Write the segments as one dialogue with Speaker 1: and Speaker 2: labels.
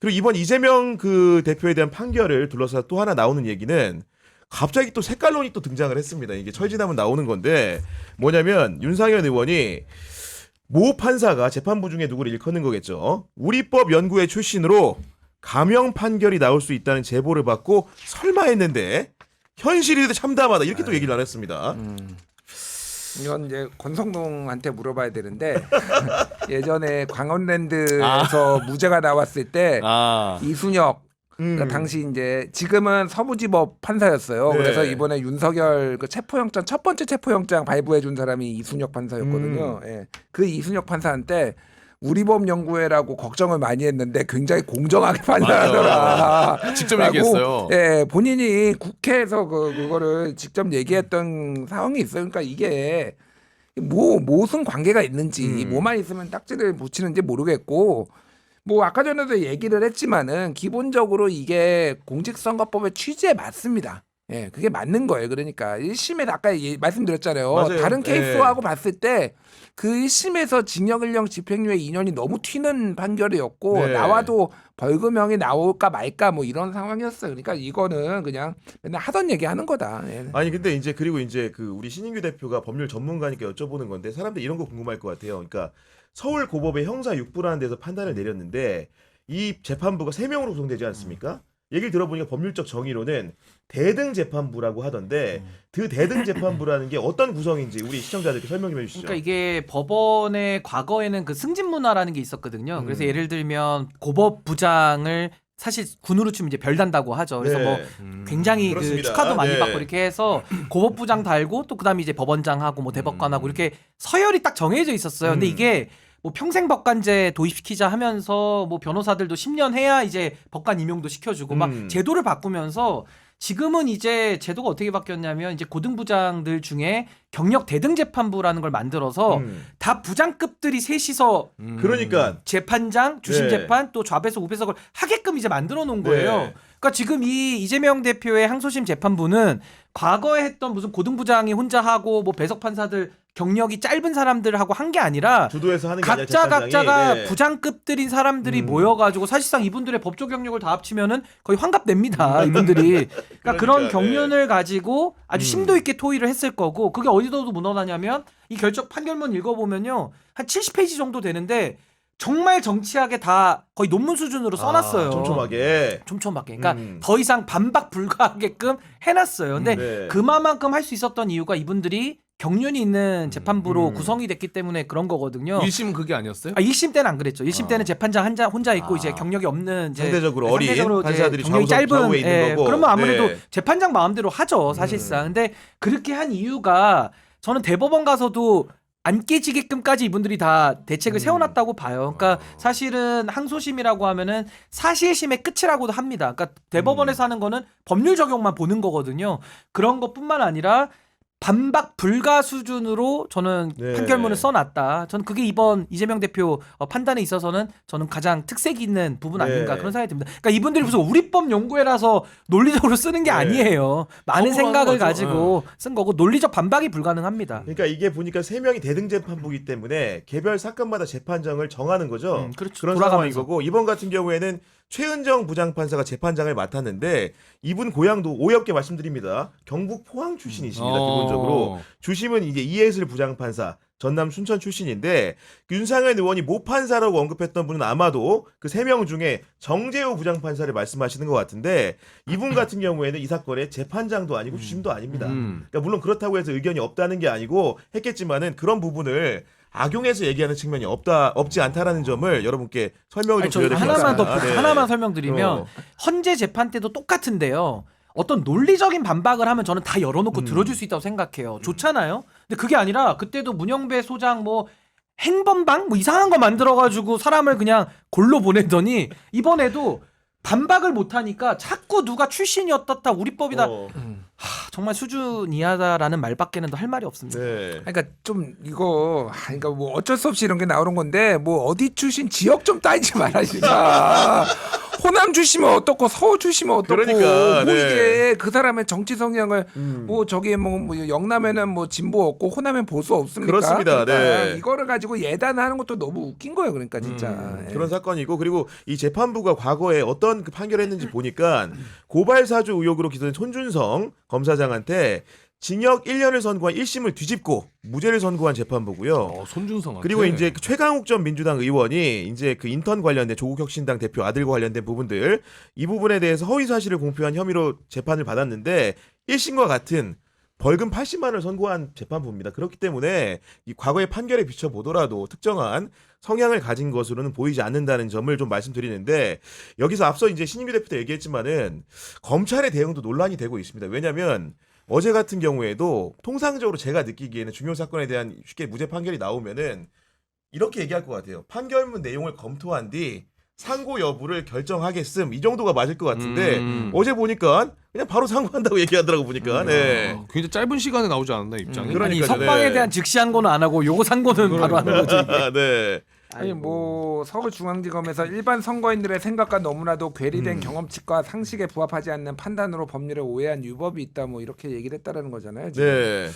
Speaker 1: 그리고 이번 이재명 그 대표에 대한 판결을 둘러싸 또 하나 나오는 얘기는 갑자기 또 색깔론이 또 등장을 했습니다. 이게 철지나면 나오는 건데 뭐냐면 윤상현 의원이 모 판사가 재판부 중에 누구를 일컫는 거겠죠. 우리법 연구회 출신으로 감형 판결이 나올 수 있다는 제보를 받고 설마 했는데 현실이 참담하다 이렇게 또 얘기를 나눴습니다.
Speaker 2: 이건 이제 권성동한테 물어봐야 되는데 예전에 광원랜드에서 무죄가 나왔을 때 이순혁 그러니까 당시 이제 지금은 서부지법 판사였어요.
Speaker 1: 네.
Speaker 2: 그래서 이번에 윤석열 그 체포영장 첫 번째 체포영장 발부해 준 사람이 이순혁 판사였거든요. 예. 그 이순혁 판사한테 우리법 연구회라고 걱정을 많이 했는데 굉장히 공정하게 판단하더라.
Speaker 3: 직접 얘기했어요.
Speaker 2: 예, 본인이 국회에서 그거를 직접 얘기했던 상황이 있어요. 그러니까 이게 무슨 관계가 있는지 뭐만 있으면 딱지를 붙이는지 모르겠고 뭐 아까 전에도 얘기를 했지만은 기본적으로 이게 공직선거법의 취지에 맞습니다. 예, 그게 맞는 거예요. 그러니까 1심에 아까 말씀드렸잖아요.
Speaker 1: 맞아요.
Speaker 2: 다른
Speaker 1: 예.
Speaker 2: 케이스하고 봤을 때 그 1심에서 징역일령 집행유예 2년이 너무 튀는 판결이었고
Speaker 1: 네.
Speaker 2: 나와도 벌금형이 나올까 말까 뭐 이런 상황이었어요. 그러니까 이거는 그냥 맨날 하던 얘기 하는 거다. 예.
Speaker 1: 아니 근데 이제 그리고 이제 그 우리 신인규 대표가 법률 전문가니까 여쭤보는 건데 사람들 이런 거 궁금할 것 같아요. 그러니까 서울 고법의 형사 6부라는 데서 판단을 내렸는데 이 재판부가 3명으로 구성되지 않습니까? 얘기를 들어보니까 법률적 정의로는 대등 재판부라고 하던데 그 대등 재판부라는 게 어떤 구성인지 우리 시청자들께 설명 좀 해주시죠.
Speaker 4: 그러니까 이게 법원의 과거에는 그 승진 문화라는 게 있었거든요. 그래서 예를 들면 고법부장을 사실 군으로 치면 이제 별단다고 하죠. 그래서
Speaker 1: 네.
Speaker 4: 뭐 굉장히 그
Speaker 1: 그렇습니다.
Speaker 4: 축하도 많이
Speaker 1: 네.
Speaker 4: 받고 이렇게 해서 고법부장 달고 또 그다음에 이제 법원장하고 뭐 대법관하고 이렇게 서열이 딱 정해져 있었어요. 근데 이게 뭐 평생 법관제 도입시키자 하면서 뭐 변호사들도 10년 해야 이제 법관 임용도 시켜주고 막 제도를 바꾸면서 지금은 이제 제도가 어떻게 바뀌었냐면 이제 고등부장들 중에 경력 대등 재판부라는 걸 만들어서 다 부장급들이 셋이서
Speaker 1: 그러니까
Speaker 4: 재판장, 주심
Speaker 1: 네.
Speaker 4: 재판 또 좌배석 우배석을 하게끔 이제 만들어 놓은 거예요.
Speaker 1: 네.
Speaker 4: 그러니까 지금 이 이재명 대표의 항소심 재판부는 과거에 했던 무슨 고등부장이 혼자 하고 뭐 배석 판사들 경력이 짧은 사람들하고 한 게 아니라
Speaker 1: 주도해서 하는 게 아니라
Speaker 4: 각자
Speaker 1: 재판장이.
Speaker 4: 각자가
Speaker 1: 네.
Speaker 4: 부장급들인 사람들이 모여가지고 사실상 이분들의 법조 경력을 다 합치면은 거의 환갑 됩니다. 이분들이. 그러니까 그런 경륜을 가지고 아주 심도 있게 토의를 했을 거고 그게 어디서도 묻어나냐면 이 결정 판결문 읽어보면요 한 70페이지 정도 되는데 정말 정치하게 다 거의 논문 수준으로 써놨어요.
Speaker 1: 촘촘하게.
Speaker 4: 촘촘하게. 그러니까 더 이상 반박 불가하게끔 해놨어요. 근데
Speaker 1: 네.
Speaker 4: 그만큼 할 수 있었던 이유가 이분들이 경륜이 있는 재판부로 구성이 됐기 때문에 그런 거거든요.
Speaker 3: 1심은 그게 아니었어요?
Speaker 4: 1심 때는 안 그랬죠. 1심 때는 재판장 혼자 있고 이제 경력이 없는 이제
Speaker 1: 상대적으로 어린
Speaker 4: 상대적으로 이제
Speaker 1: 판사들이
Speaker 4: 경력이
Speaker 1: 좌우에 있는 거고.
Speaker 4: 그러면 아무래도
Speaker 1: 네.
Speaker 4: 재판장 마음대로 하죠 사실상. 근데 그렇게 한 이유가 저는 대법원 가서도 안 깨지게끔까지 이분들이 다 대책을 세워놨다고 봐요. 그러니까 사실은 항소심이라고 하면은 사실심의 끝이라고도 합니다. 그러니까 대법원에서 하는 거는 법률 적용만 보는 거거든요. 그런 것뿐만 아니라 반박 불가 수준으로 저는
Speaker 1: 네.
Speaker 4: 판결문을 써놨다. 저는 그게 이번 이재명 대표 판단에 있어서는 저는 가장 특색 있는 부분 아닌가
Speaker 1: 네.
Speaker 4: 그런 생각이 듭니다. 그러니까 이분들이 무슨 우리법 연구회라서 논리적으로 쓰는 게 아니에요. 많은
Speaker 3: 허구로
Speaker 4: 생각을
Speaker 3: 하는 거죠.
Speaker 4: 가지고 쓴 거고 논리적 반박이 불가능합니다.
Speaker 1: 그러니까 이게 보니까 3명이 대등 재판부이기 때문에 개별 사건마다 재판장을 정하는 거죠.
Speaker 4: 그렇죠.
Speaker 1: 그런 상황인
Speaker 4: 돌아가면서.
Speaker 1: 거고 이번 같은 경우에는 최은정 부장판사가 재판장을 맡았는데 이분 고향도 오엽게 말씀드립니다. 경북 포항 출신이십니다. 기본적으로 주심은 이제 이해슬 부장판사 전남 순천 출신인데 윤상현 의원이 모판사라고 언급했던 분은 아마도 그 3명 중에 정재호 부장판사를 말씀하시는 것 같은데 이분 같은 경우에는 이 사건의 재판장도 아니고 주심도 아닙니다. 그러니까 물론 그렇다고 해서 의견이 없다는 게 아니고 했겠지만은 그런 부분을 악용해서 얘기하는 측면이 없지 않다라는 점을 여러분께 설명을 좀 드려야 될 것
Speaker 4: 하나만 더
Speaker 1: 같습니다. 네.
Speaker 4: 하나만 설명드리면 헌재 재판 때도 똑같은데요. 어떤 논리적인 반박을 하면 저는 다 열어놓고 들어줄 수 있다고 생각해요. 좋잖아요. 근데 그게 아니라 그때도 문영배 소장 뭐 행범방 뭐 이상한 거 만들어가지고 사람을 그냥 골로 보내더니 이번에도 반박을 못하니까 자꾸 누가 출신이 어떻다 우리법이다 정말 수준 이하다라는 말밖에는 더 할 말이 없습니다.
Speaker 1: 네.
Speaker 2: 그러니까 좀 이거 그러니까 뭐 어쩔 수 없이 이런 게 나오는 건데 뭐 어디 출신 지역 좀 따지지 말아시자. 호남 전남 주시면 어떻고 서울 주시면 어떻고
Speaker 1: 그러니까,
Speaker 2: 뭐
Speaker 1: 네.
Speaker 2: 이게 그 사람의 정치 성향을
Speaker 1: 음.
Speaker 2: 뭐 저기 뭐 영남에는 뭐 진보 없고 호남엔 보수 없습니까?
Speaker 1: 그렇습니다.
Speaker 2: 그러니까
Speaker 1: 네.
Speaker 2: 이거를 가지고 예단하는 것도 너무 웃긴 거예요. 그러니까 진짜. 예.
Speaker 1: 그런 사건이고 그리고 이 재판부가 과거에 어떤 그 판결했는지 보니까 고발 사주 의혹으로 기소된 손준성 검사장한테 징역 1년을 선고한 1심을 뒤집고 무죄를 선고한 재판부고요.
Speaker 3: 손준성한테.
Speaker 1: 그리고 이제 그 최강욱 전 민주당 의원이 이제 그 인턴 관련된 조국혁신당 대표 아들과 관련된 부분들 이 부분에 대해서 허위 사실을 공표한 혐의로 재판을 받았는데 1심과 같은 벌금 80만 원을 선고한 재판부입니다. 그렇기 때문에 이 과거의 판결에 비춰 보더라도 특정한 성향을 가진 것으로는 보이지 않는다는 점을 좀 말씀드리는데 여기서 앞서 이제 신인규 대표도 얘기했지만은 검찰의 대응도 논란이 되고 있습니다. 왜냐하면 어제 같은 경우에도 통상적으로 제가 느끼기에는 중요 사건에 대한 쉽게 무죄 판결이 나오면은 이렇게 얘기할 것 같아요. 판결문 내용을 검토한 뒤 상고 여부를 결정하겠음 이 정도가 맞을 것 같은데 어제 보니까 그냥 바로 상고한다고 얘기하더라고 보니까. 네.
Speaker 3: 굉장히 짧은 시간에 나오지 않았나 입장이?
Speaker 1: 그러니까요.
Speaker 4: 아니 석방에
Speaker 1: 네.
Speaker 4: 대한 즉시한 거는 안 하고 요거 상고는 바로 하는 거지.
Speaker 1: 네.
Speaker 2: 아니 뭐 서울중앙지검에서 일반 선거인들의 생각과 너무나도 괴리된 경험치과 상식에 부합하지 않는 판단으로 법률을 오해한 유법이 있다 뭐 이렇게 얘기를 했다라는 거잖아요. 지금.
Speaker 1: 네.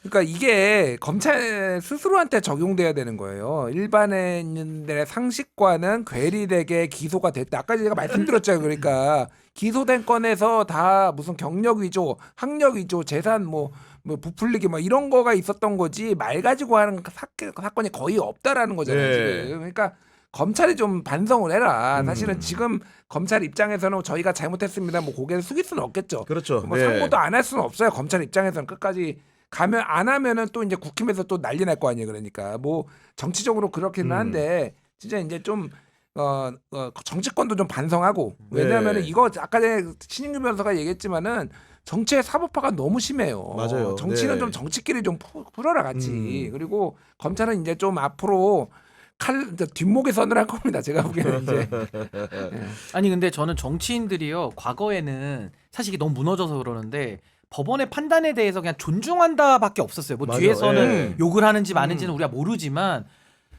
Speaker 2: 그러니까 이게 검찰 스스로한테 적용돼야 되는 거예요. 일반인들의 상식과는 괴리되게 기소가 됐다. 아까 제가 말씀드렸잖아요. 그러니까 기소된 건에서 다 무슨 경력 위조, 학력 위조, 재산 뭐 부풀리기 뭐 이런 거가 있었던 거지 말 가지고 하는 사건이 거의 없다라는 거잖아요.
Speaker 1: 네.
Speaker 2: 지금. 그러니까 검찰이 좀 반성을 해라. 사실은 지금 검찰 입장에서는 저희가 잘못했습니다. 뭐 고개를 숙일 수는 없겠죠.
Speaker 1: 그렇죠.
Speaker 2: 뭐
Speaker 1: 네.
Speaker 2: 상고도 안 할 수는 없어요. 검찰 입장에서는 끝까지 가면 안 하면은 또 이제 국힘에서 또 난리 날 거 아니에요. 그러니까 뭐 정치적으로 그렇기는 한데 진짜 이제 좀 정치권도 좀 반성하고 왜냐하면은
Speaker 1: 네.
Speaker 2: 이거 아까 전에 신인규 변호사가 얘기했지만은 정치의 사법화가 너무 심해요.
Speaker 1: 맞아요.
Speaker 2: 정치는
Speaker 1: 네.
Speaker 2: 좀 정치끼리 좀 풀어라 같이. 그리고 검찰은 이제 좀 앞으로 뒷목에 선을 할 겁니다. 제가 보기에는 이제.
Speaker 4: 아니 근데 저는 정치인들이요 과거에는 사실 이게 너무 무너져서 그러는데 법원의 판단에 대해서 그냥 존중한다밖에 없었어요. 뭐
Speaker 1: 맞아.
Speaker 4: 뒤에서는
Speaker 1: 예.
Speaker 4: 욕을 하는지 마는지는 우리가 모르지만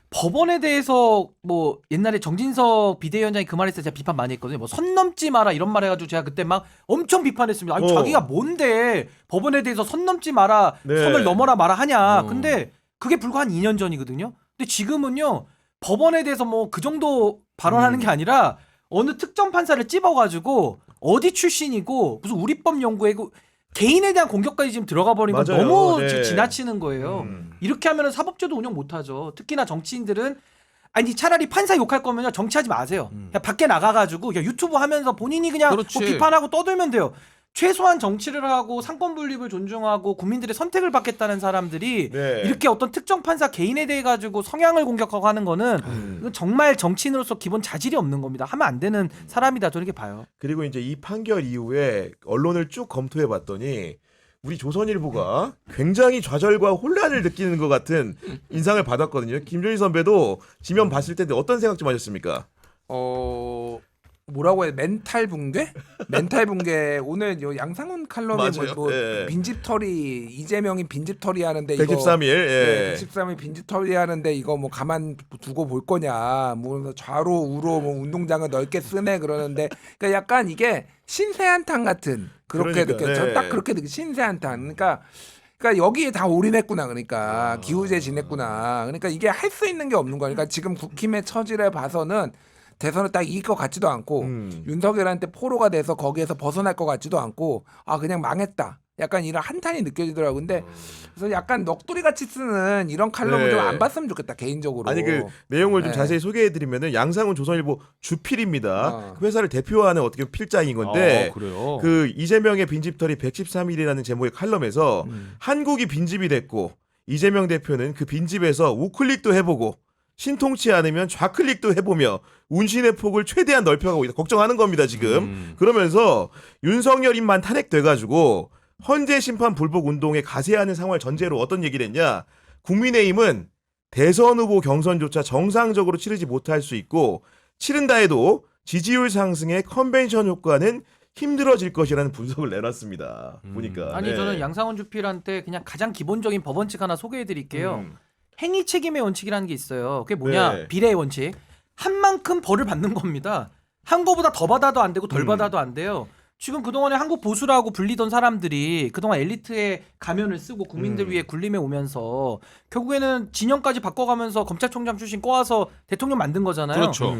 Speaker 4: 법원에 대해서 뭐 옛날에 정진석 비대위원장이 그 말했을 때 제가 비판 많이 했거든요. 뭐 선 넘지 마라 이런 말 해가지고 제가 그때 막 엄청 비판했습니다. 아니 자기가 뭔데 법원에 대해서 선 넘지 마라
Speaker 1: 네.
Speaker 4: 선을 넘어라 마라 하냐. 근데 그게 불과 한 2년 전이거든요. 근데 지금은요 법원에 대해서 뭐 그 정도 발언하는 게 아니라 어느 특정 판사를 찝어가지고 어디 출신이고 무슨 우리법 연구회고 개인에 대한 공격까지 지금 들어가 버리면
Speaker 1: 맞아요.
Speaker 4: 너무
Speaker 1: 네.
Speaker 4: 지나치는 거예요. 이렇게 하면은 사법제도 운영 못하죠. 특히나 정치인들은 아니 차라리 판사 욕할 거면요 정치하지 마세요. 그냥 밖에 나가가지고 그냥 유튜브 하면서 본인이 그냥 뭐
Speaker 3: 그렇지.
Speaker 4: 비판하고 떠들면 돼요. 최소한 정치를 하고 상권 분립을 존중하고 국민들의 선택을 받겠다는 사람들이
Speaker 1: 네.
Speaker 4: 이렇게 어떤 특정 판사 개인에 대해 가지고 성향을 공격하고 하는 거는 이건 정말 정치인으로서 기본 자질이 없는 겁니다. 하면 안 되는 사람이다 저는 이렇게 봐요.
Speaker 1: 그리고 이제 이 판결 이후에 언론을 쭉 검토해 봤더니 우리 조선일보가 굉장히 좌절과 혼란을 느끼는 것 같은 인상을 받았거든요. 김준희 선배도 지면 봤을 텐데 어떤 생각 좀 하셨습니까?
Speaker 2: 뭐라고 해야 돼? 멘탈 붕괴? 멘탈 붕괴. 오늘 요 양상훈 칼럼이
Speaker 1: 맞아요.
Speaker 2: 뭐
Speaker 1: 예.
Speaker 2: 빈집털이 이재명이 빈집털이 하는데 이거
Speaker 1: 113일. 예.
Speaker 2: 113일 빈집털이 하는데 이거 뭐 가만 두고 볼 거냐? 뭐 좌로 우로 뭐 운동장을 넓게 쓰네 그러는데 그러니까 약간 이게 신세한탄 같은 그렇게
Speaker 1: 그러니까,
Speaker 2: 느껴요.
Speaker 1: 네.
Speaker 2: 딱 그렇게 느껴. 신세한탄. 그러니까 여기에 다 올인했구나. 그러니까 기우제 지냈구나. 그러니까 이게 할 수 있는 게 없는 거니까 지금 국힘의 처지를 봐서는 대선을 딱 이길 것 같지도 않고 윤석열한테 포로가 돼서 거기에서 벗어날 것 같지도 않고 아 그냥 망했다. 약간 이런 한탄이 느껴지더라고. 근데 그래서 약간 넋두리 같이 쓰는 이런 칼럼을
Speaker 1: 네.
Speaker 2: 좀 안 봤으면 좋겠다 개인적으로.
Speaker 1: 아니 그 내용을 좀
Speaker 2: 네.
Speaker 1: 자세히 소개해드리면은 양상훈 조선일보 주필입니다. 그 회사를 대표하는 어떻게 보면 필자인 건데
Speaker 3: 그래요.
Speaker 1: 그 이재명의 빈집털이 113일이라는 제목의 칼럼에서 한국이 빈집이 됐고 이재명 대표는 그 빈집에서 우클릭도 해보고 신통치 않으면 좌클릭도 해보며 운신의 폭을 최대한 넓혀가고 있다. 걱정하는 겁니다 지금. 그러면서 윤석열인만 탄핵돼가지고 헌재 심판 불복 운동에 가세하는 상황을 전제로 어떤 얘기를 했냐. 국민의힘은 대선 후보 경선조차 정상적으로 치르지 못할 수 있고 치른다 해도 지지율 상승의 컨벤션 효과는 힘들어질 것이라는 분석을 내놨습니다. 보니까.
Speaker 4: 아니
Speaker 1: 네.
Speaker 4: 저는 양상훈 주필한테 그냥 가장 기본적인 법 원칙 하나 소개해 드릴게요. 행위 책임의 원칙이라는 게 있어요. 그게 뭐냐?
Speaker 1: 네.
Speaker 4: 비례의 원칙. 한 만큼 벌을 받는 겁니다. 한 거보다 더 받아도 안 되고 덜 받아도 안 돼요. 지금 그동안에 한국 보수라고 불리던 사람들이 그동안 엘리트의 가면을 쓰고 국민들 위해 군림해 오면서 결국에는 진영까지 바꿔가면서 검찰총장 출신 꼬아서 대통령 만든 거잖아요.
Speaker 3: 그렇죠.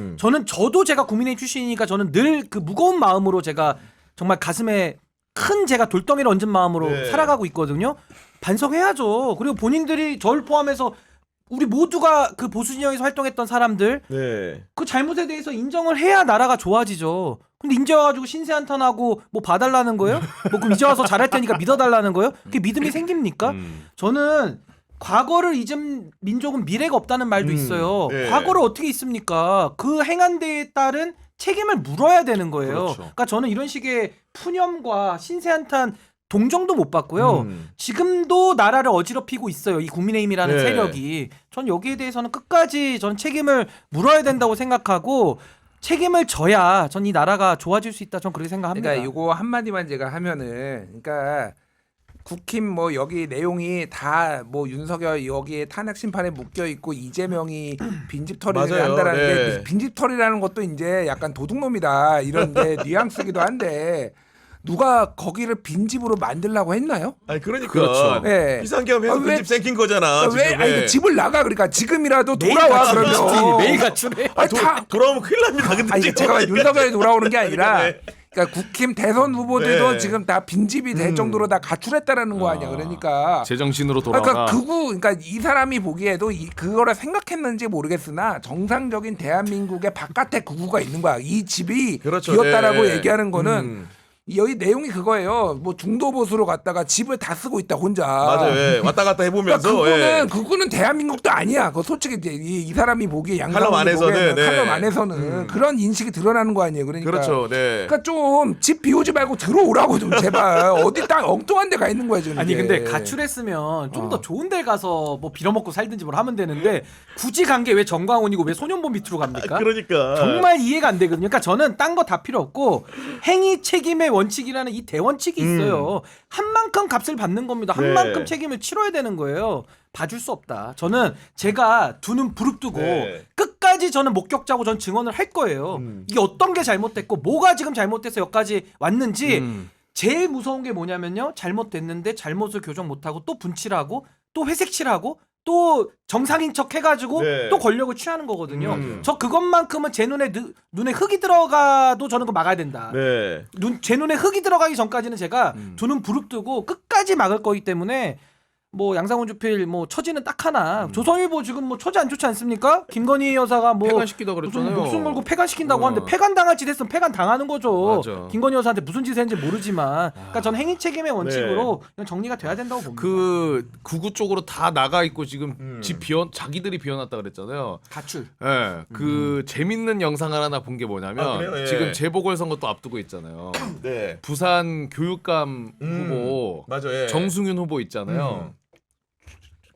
Speaker 4: 저도 제가 국민의힘 출신이니까 저는 늘 그 무거운 마음으로 제가 정말 가슴에 큰 제가 돌덩이를 얹은 마음으로
Speaker 1: 네.
Speaker 4: 살아가고 있거든요. 반성해야죠. 그리고 본인들이 저를 포함해서 우리 모두가 그 보수 진영에서 활동했던 사람들
Speaker 1: 네.
Speaker 4: 그 잘못에 대해서 인정을 해야 나라가 좋아지죠. 근데 이제 와가지고 신세 한탄하고 뭐 봐달라는 거예요? 뭐 그럼 이제 와서 잘할 테니까 믿어달라는 거예요? 그게 믿음이 생깁니까? 저는 과거를 잊은 민족은 미래가 없다는 말도 있어요.
Speaker 1: 네.
Speaker 4: 과거를 어떻게 잊습니까? 그 행한 데에 따른 책임을 물어야 되는 거예요.
Speaker 3: 그렇죠.
Speaker 4: 그러니까 저는 이런 식의 푸념과 신세 한탄 동정도 못 받고요. 지금도 나라를 어지럽히고 있어요. 이 국민의힘이라는
Speaker 1: 네.
Speaker 4: 세력이. 전 여기에 대해서는 끝까지 전 책임을 물어야 된다고 생각하고 책임을 져야 전 이 나라가 좋아질 수 있다. 전 그렇게 생각합니다.
Speaker 2: 그러니까 이거 한마디만 제가 하면은 그러니까 국힘 뭐 여기 내용이 다 뭐 윤석열 여기에 탄핵 심판에 묶여 있고 이재명이 빈집털이를
Speaker 1: 맞아요.
Speaker 2: 한다라는
Speaker 1: 네.
Speaker 2: 게 빈집털이라는 것도 이제 약간 도둑놈이다 이런데 뉘앙스기도 한데 누가 거기를 빈집으로 만들라고 했나요?
Speaker 1: 아니 그러니까
Speaker 3: 그렇죠.
Speaker 2: 네.
Speaker 1: 비상겸해서 그 집 생긴 거잖아.
Speaker 2: 왜
Speaker 1: 지금.
Speaker 2: 아니 그 집을 나가 그러니까 지금이라도
Speaker 4: 매일
Speaker 2: 돌아와
Speaker 4: 가출이지.
Speaker 2: 그러면
Speaker 4: 매일 가출해.
Speaker 2: 아니, 다
Speaker 1: 돌아오면 큰일 납니다. 근데
Speaker 2: 아니
Speaker 1: 지금
Speaker 2: 잠깐만 윤석열이 돌아오는 게 아니라
Speaker 1: 네.
Speaker 2: 그러니까 국힘 대선 후보들도
Speaker 1: 네.
Speaker 2: 지금 다 빈집이 될 정도로 다 가출했다라는 거 아니야. 그러니까
Speaker 3: 제정신으로 돌아가.
Speaker 2: 그러니까 그러니까 이 사람이 보기에도 그거를 생각했는지 모르겠으나 정상적인 대한민국의 바깥에 구구가 있는 거야. 이 집이
Speaker 1: 그렇죠.
Speaker 2: 비었다라고
Speaker 1: 네.
Speaker 2: 얘기하는 거는 여기 내용이 그거예요. 뭐 중도 보수로 갔다가 집을 다 쓰고 있다 혼자.
Speaker 1: 맞아요. 예. 왔다 갔다 해보면서
Speaker 2: 그러니까
Speaker 1: 예.
Speaker 2: 그거는 대한민국도 아니야. 그 솔직히 이제 이 사람이 보기에
Speaker 1: 칼럼
Speaker 2: 양상이
Speaker 1: 안에서는,
Speaker 2: 보기에는
Speaker 1: 네.
Speaker 2: 칼럼 안에서는 그런 인식이 드러나는 거 아니에요. 그러니까.
Speaker 1: 그렇죠. 네.
Speaker 2: 그러니까 좀 집 비우지 말고 들어오라고 좀 제발. 어디 딱 엉뚱한 데 가 있는 거야 지금.
Speaker 4: 아니
Speaker 2: 이게.
Speaker 4: 근데 가출했으면 좀 더 좋은 데 가서 뭐 빌어먹고 살든지 뭘 하면 되는데 굳이 간 게 왜 정광훈이고 왜 소년범 밑으로 갑니까?
Speaker 1: 그러니까
Speaker 4: 정말 이해가 안 되거든요. 그러니까 저는 딴 거 다 필요 없고 행위 책임의 원칙이라는 이 대원칙이 있어요. 한 만큼 값을 받는 겁니다. 한
Speaker 1: 네.
Speaker 4: 만큼 책임을 치러야 되는 거예요. 봐줄 수 없다. 저는 제가 두 눈 부릅뜨고
Speaker 1: 네.
Speaker 4: 끝까지 저는 목격자고 전 증언을 할 거예요. 이게 어떤 게 잘못됐고 뭐가 지금 잘못돼서 여기까지 왔는지 제일 무서운 게 뭐냐면요. 잘못됐는데 잘못을 교정 못하고 또 분칠하고 또 회색칠하고 또 정상인 척 해가지고
Speaker 1: 네.
Speaker 4: 또 권력을 취하는 거거든요. 저 그것만큼은 제 눈에 흙이 들어가도 저는 그거 막아야 된다.
Speaker 1: 네.
Speaker 4: 제 눈에 흙이 들어가기 전까지는 제가 두 눈 부릅뜨고 끝까지 막을 거기 때문에 뭐 양상훈 주필 뭐 처지는 딱 하나. 조선일보 지금 뭐 처지 안 좋지 않습니까? 김건희 여사가 뭐
Speaker 3: 폐간시키다
Speaker 4: 무슨
Speaker 3: 그랬잖아요.
Speaker 4: 목숨 걸고 폐간시킨다고 하는데 폐간 당할 짓 했으면 폐간 당하는 거죠.
Speaker 3: 맞아.
Speaker 4: 김건희 여사한테 무슨 짓을 했는지 모르지만, 그러니까 전 행위 책임의 원칙으로 그냥 정리가 돼야 된다고 봅니다.
Speaker 3: 그 구구 쪽으로 다 나가 있고 지금 집 자기들이 비워놨다 그랬잖아요.
Speaker 4: 가출.
Speaker 3: 예, 그 재밌는 영상을 하나 본 게 뭐냐면
Speaker 1: 아, 그래요? 예.
Speaker 3: 지금 재보궐선거 또 앞두고 있잖아요.
Speaker 1: 네.
Speaker 3: 부산 교육감 후보
Speaker 1: 맞아요. 예.
Speaker 3: 정승윤 후보 있잖아요.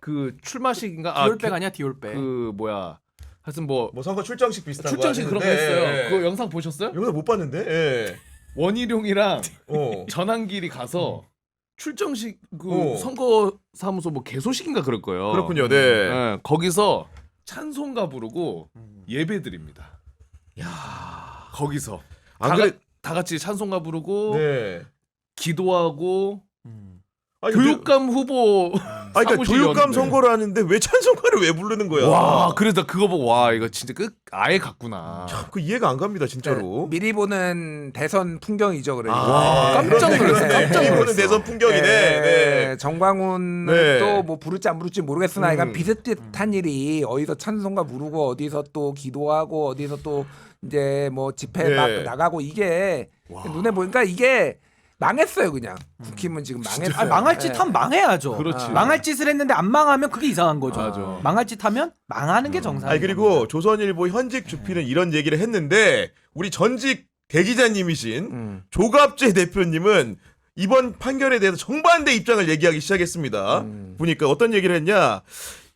Speaker 3: 그 출마식인가?
Speaker 4: 디올백 아니야 디올백.
Speaker 3: 그 뭐야? 하여튼 뭐
Speaker 1: 뭐 선거 출정식 비슷한
Speaker 3: 출정식
Speaker 1: 거
Speaker 3: 그런 거
Speaker 1: 하는데,
Speaker 3: 했어요.
Speaker 1: 예.
Speaker 3: 그거 영상 보셨어요?
Speaker 1: 여기서 못 봤는데. 예.
Speaker 3: 원희룡이랑
Speaker 1: 어.
Speaker 3: 전한길이 가서 출정식 그
Speaker 1: 어.
Speaker 3: 선거 사무소 뭐 개소식인가 그럴 거예요.
Speaker 1: 그렇군요. 네.
Speaker 3: 예, 거기서 찬송가 부르고 예배 드립니다.
Speaker 1: 야.
Speaker 3: 거기서
Speaker 1: 안
Speaker 3: 다,
Speaker 1: 그래-
Speaker 3: 다 같이 찬송가 부르고
Speaker 1: 네.
Speaker 3: 기도하고
Speaker 1: 아니,
Speaker 3: 교육감 후보
Speaker 1: 아니, 그러니까
Speaker 3: 사무실
Speaker 1: 교육감
Speaker 3: 여는데.
Speaker 1: 선거를 하는데 왜 찬송가를 왜 부르는 거야?
Speaker 3: 와, 그래서 그거 보고 와 이거 진짜 아예 갔구나.
Speaker 1: 그 이해가 안 갑니다, 진짜로.
Speaker 2: 미리 보는 대선 풍경이죠, 그러니까.
Speaker 1: 아,
Speaker 3: 깜짝
Speaker 1: 그러네,
Speaker 3: 놀랐어요.
Speaker 1: 그러네.
Speaker 3: 깜짝
Speaker 1: 미리 보는
Speaker 3: 놀랐어.
Speaker 1: 대선 풍경이네. 네.
Speaker 2: 정광훈은
Speaker 1: 네.
Speaker 2: 또 뭐 부를지 안 부를지 모르겠으나 약간 비슷한 일이 어디서 찬송가 부르고 어디서 또 기도하고 어디서 또 이제 뭐 집회
Speaker 1: 네.
Speaker 2: 막 나가고 이게 눈에 보니까 이게 망했어요 그냥. 국힘은 지금 망했어요.
Speaker 4: 아, 망할 짓 하면 망해야죠.
Speaker 3: 그렇지.
Speaker 4: 망할 짓을 했는데 안 망하면 그게 이상한 거죠.
Speaker 3: 맞아.
Speaker 4: 망할 짓 하면 망하는 게 정상이에요.
Speaker 1: 아니 그리고 조선일보 현직 주필은 이런 얘기를 했는데 우리 전직 대기자님이신 조갑재 대표님은 이번 판결에 대해서 정반대 입장을 얘기하기 시작했습니다. 보니까 어떤 얘기를 했냐?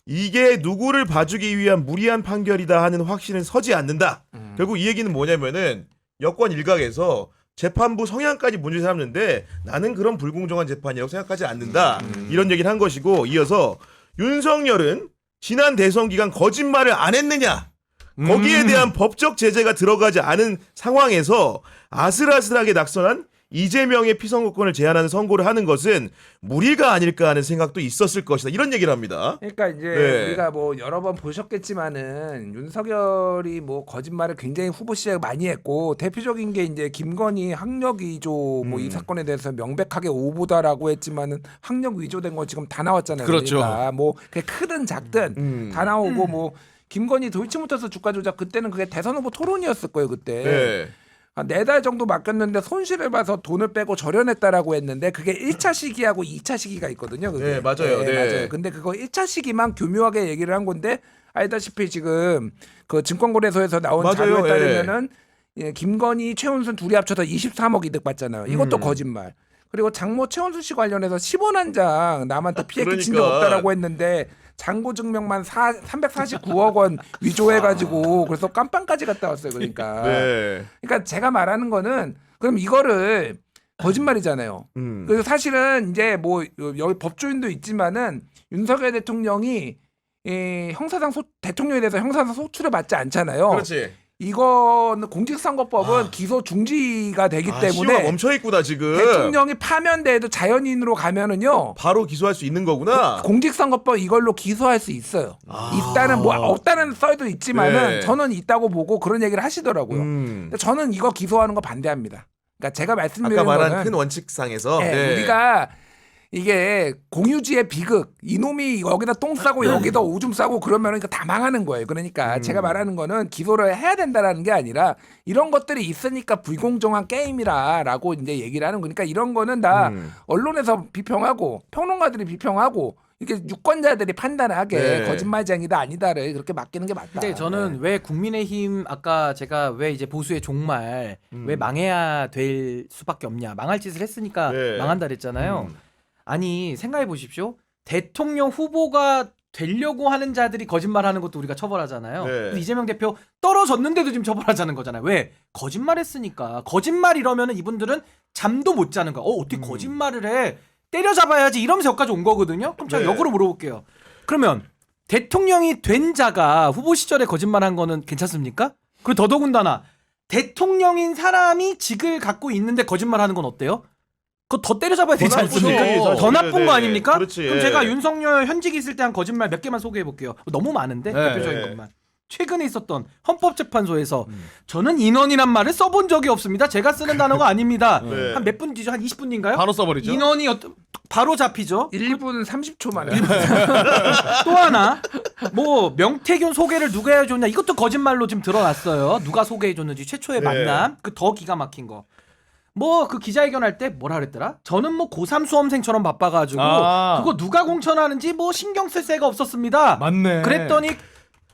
Speaker 1: 이게 누구를 봐주기 위한 무리한 판결이다 하는 확신은 서지 않는다. 결국 이 얘기는 뭐냐면은 여권 일각에서 재판부 성향까지 문제 삼는데 나는 그런 불공정한 재판이라고 생각하지 않는다. 이런 얘기를 한 것이고 이어서 윤석열은 지난 대선 기간 거짓말을 안 했느냐? 거기에 대한 법적 제재가 들어가지 않은 상황에서 아슬아슬하게 낙선한 이재명의 피선거권을 제한하는 선고를 하는 것은 무리가 아닐까 하는 생각도 있었을 것이다. 이런 얘기를 합니다.
Speaker 2: 그러니까 이제
Speaker 1: 네.
Speaker 2: 우리가 뭐 여러 번 보셨겠지만은 윤석열이 뭐 거짓말을 굉장히 후보 시절 많이 했고 대표적인 게 이제 김건희 학력 위조 뭐 이 사건에 대해서 명백하게 오보다라고 했지만은 학력 위조된 거 지금 다 나왔잖아요.
Speaker 3: 그렇죠.
Speaker 2: 그러니까 뭐 그게 크든 작든 다 나오고 뭐 김건희 도이치모터스 주가 조작 그때는 그게 대선 후보 토론이었을 거예요 그때.
Speaker 1: 네.
Speaker 2: 한 4달 정도 맡겼는데 손실을 봐서 돈을 빼고 절연했다라고 했는데 그게 1차 시기하고 2차 시기가 있거든요. 그게.
Speaker 1: 네, 맞아요. 네.
Speaker 2: 맞아요. 근데 그거 1차 시기만 교묘하게 얘기를 한 건데 알다시피 지금 그 증권거래소에서 나온
Speaker 1: 맞아요.
Speaker 2: 자료에
Speaker 1: 예.
Speaker 2: 따르면은 예, 김건희, 최은순 둘이 합쳐서 23억 이득 받잖아요. 이것도 거짓말. 그리고 장모 최은순 씨 관련해서 10원 한 장 남한테 피해 끼친 적
Speaker 1: 그러니까.
Speaker 2: 없다라고 했는데 잔고 증명만 349억 원 위조해가지고 그래서 깜빵까지 갔다 왔어요. 그러니까.
Speaker 1: 네.
Speaker 2: 그러니까 제가 말하는 거는 그럼 이거를 거짓말이잖아요. 그래서 사실은 이제 뭐 여기 법조인도 있지만은 윤석열 대통령이 형사상 대통령에 대해서 형사상 소출을 받지 않잖아요.
Speaker 1: 그렇지.
Speaker 2: 이거는 공직선거법은 기소 중지가 되기
Speaker 1: 시효가
Speaker 2: 때문에
Speaker 1: 멈춰 있구나 지금.
Speaker 2: 대통령이 파면돼도 자연인으로 가면은요.
Speaker 1: 바로 기소할 수 있는 거구나.
Speaker 2: 공직선거법 이걸로 기소할 수 있어요. 있다는 뭐 없다는 썰도 있지만은
Speaker 1: 네.
Speaker 2: 저는 있다고 보고 그런 얘기를 하시더라고요. 근데 저는 이거 기소하는 거 반대합니다. 그러니까 제가 말씀드리는
Speaker 1: 아까 말한
Speaker 2: 거는
Speaker 1: 큰 원칙상에서
Speaker 2: 네,
Speaker 1: 네.
Speaker 2: 우리가 이게 공유지의 비극 이놈이 여기다 똥 싸고 여기다 오줌 싸고 그러면 이거 다 망하는 거예요. 그러니까 제가 말하는 거는 기소를 해야 된다라는 게 아니라 이런 것들이 있으니까 불공정한 게임이라라고 이제 얘기를 하는 거니까 이런 거는 다 언론에서 비평하고 평론가들이 비평하고 이렇게 유권자들이 판단하게
Speaker 1: 네.
Speaker 2: 거짓말쟁이다 아니다를 그렇게 맡기는 게 맞다.
Speaker 4: 근데 저는 왜 국민의힘 아까 제가 왜 이제 보수의 종말 왜 망해야 될 수밖에 없냐 망할 짓을 했으니까
Speaker 1: 네.
Speaker 4: 망한다 그랬잖아요. 아니 생각해 보십시오. 대통령 후보가 되려고 하는 자들이 거짓말하는 것도 우리가 처벌하잖아요.
Speaker 1: 네.
Speaker 4: 근데 이재명 대표 떨어졌는데도 지금 처벌하자는 거잖아요. 왜? 거짓말했으니까. 거짓말 이러면은 이분들은 잠도 못 자는 거야. 어떻게 거짓말을 해? 때려잡아야지 이러면서 여기까지 온 거거든요. 그럼 제가
Speaker 1: 네.
Speaker 4: 역으로 물어볼게요. 그러면 대통령이 된 자가 후보 시절에 거짓말한 거는 괜찮습니까? 그리고 더더군다나 대통령인 사람이 직을 갖고 있는데 거짓말하는 건 어때요? 그거 더 때려잡아야 되지
Speaker 1: 더 나쁘죠.
Speaker 4: 않습니까?
Speaker 1: 사실.
Speaker 4: 더 나쁜
Speaker 1: 네,
Speaker 4: 거
Speaker 1: 네.
Speaker 4: 아닙니까?
Speaker 1: 그렇지.
Speaker 4: 그럼 제가 윤석열 현직 있을 때 한 거짓말 몇 개만 소개해 볼게요. 너무 많은데
Speaker 3: 네.
Speaker 4: 대표적인 것만. 최근에 있었던 헌법재판소에서 저는 인원이란 말을 써본 적이 없습니다. 제가 쓰는 단어가 아닙니다.
Speaker 1: 네.
Speaker 4: 한 몇 분 뒤죠? 한 20분 뒤인가요?
Speaker 3: 바로 써버리죠.
Speaker 4: 인원이 바로 잡히죠.
Speaker 2: 1분 30초 만에
Speaker 4: 또 하나 뭐 명태균 소개를 누가 해줬냐 이것도 거짓말로 지금 드러났어요. 누가 소개해줬는지 최초의
Speaker 1: 네.
Speaker 4: 만남 그 더 기가 막힌 거. 뭐 그 기자회견 할 때 뭐라 그랬더라? 저는 뭐 고3 수험생처럼 바빠가지고 그거 누가 공천하는지 뭐 신경 쓸 새가 없었습니다.
Speaker 3: 맞네.
Speaker 4: 그랬더니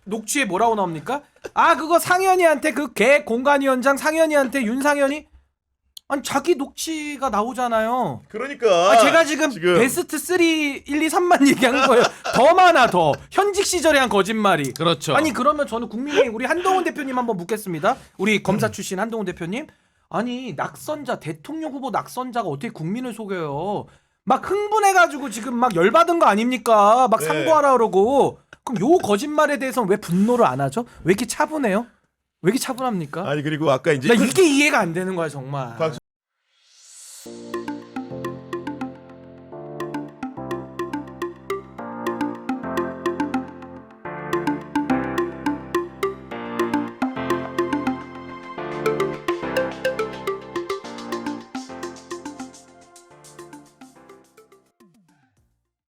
Speaker 4: 녹취에 뭐라고 나옵니까? 아 그거 상현이한테 그 개 공관위원장 상현이한테 윤상현이 아니 자기 녹취가 나오잖아요.
Speaker 1: 그러니까
Speaker 4: 제가 지금 베스트 3, 1, 2, 3만 얘기한 거예요. 더 많아 더. 현직 시절에 한 거짓말이.
Speaker 3: 그렇죠.
Speaker 4: 아니 그러면 저는 국민의 우리 한동훈 대표님 한번 묻겠습니다. 우리 검사 출신 한동훈 대표님. 아니 낙선자 대통령 후보 낙선자가 어떻게 국민을 속여요? 막 흥분해가지고 지금 막 열받은 거 아닙니까? 막
Speaker 1: 네.
Speaker 4: 상고하라 그러고. 그럼 요 거짓말에 대해서는 왜 분노를 안 하죠? 왜 이렇게 차분해요? 왜 이렇게 차분합니까?
Speaker 1: 아니 그리고 아까 이제
Speaker 4: 나 이게 이해가 안 되는 거야 정말.